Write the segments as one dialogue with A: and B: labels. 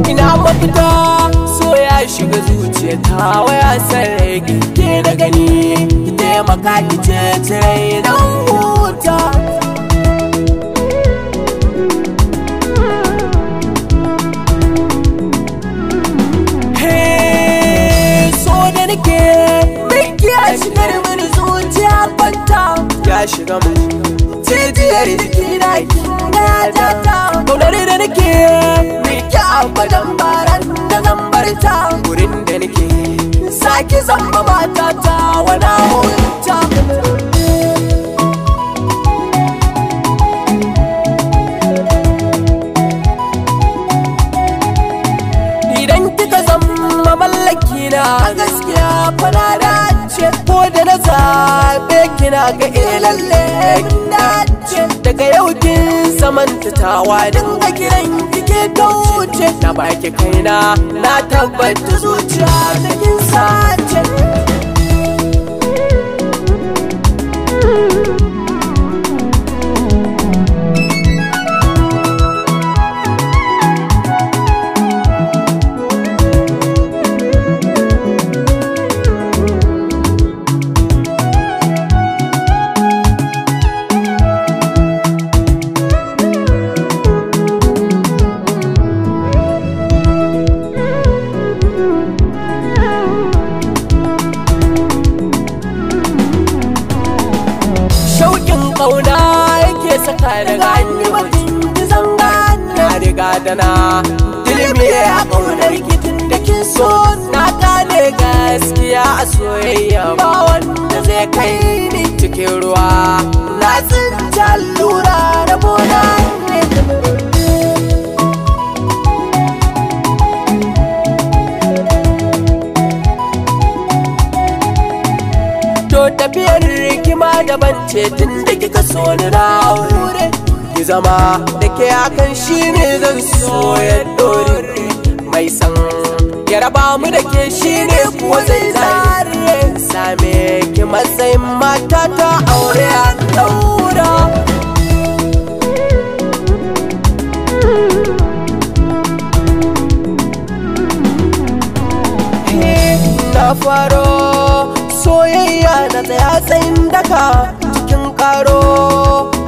A: Ina mafita so ya shiga zuciya ta waya sarai ke da gani ki taimaka ki cece rai don huta. So da nake miki ya shigar mini zuciya kwanta ya shiga mini jijiyar jikina kinga ya jata. Kaunar da nake miki abadan baran da zan barta wurin da nake saki zamba matata wana hunta. Idan kika zama mallaki na gaskiya fana dace ko da na zabe kina ga lalle dace. Daga yau kin samanta tawa dinga kiran kike kauce na baki kaina na tabbata zuciya ta kin sace. Shauƙin ƙauna yake saka da gani mutum ki zanga na riga da na dilmi a ƙaunar kitin da kin so na gane gaskiya a soyayya ba wanda zai kai ni cikin ruwa na tsinci allura da bona ne. To tafiyar rikima daban ce tun da kika so ni na aure ki zama da ke hakan shine zan so ya dore mai san ya raba mu da ke shine kuwa zai zare same ki matsayin mata ta aure a daura. Na faro soyayya na tsaya tsayin daka cikin karo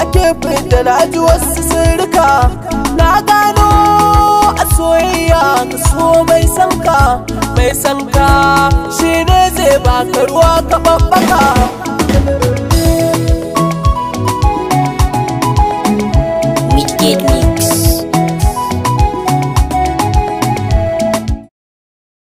A: ake fita na ji wasu sirrika na gano a soyayya ka so mai sanka shi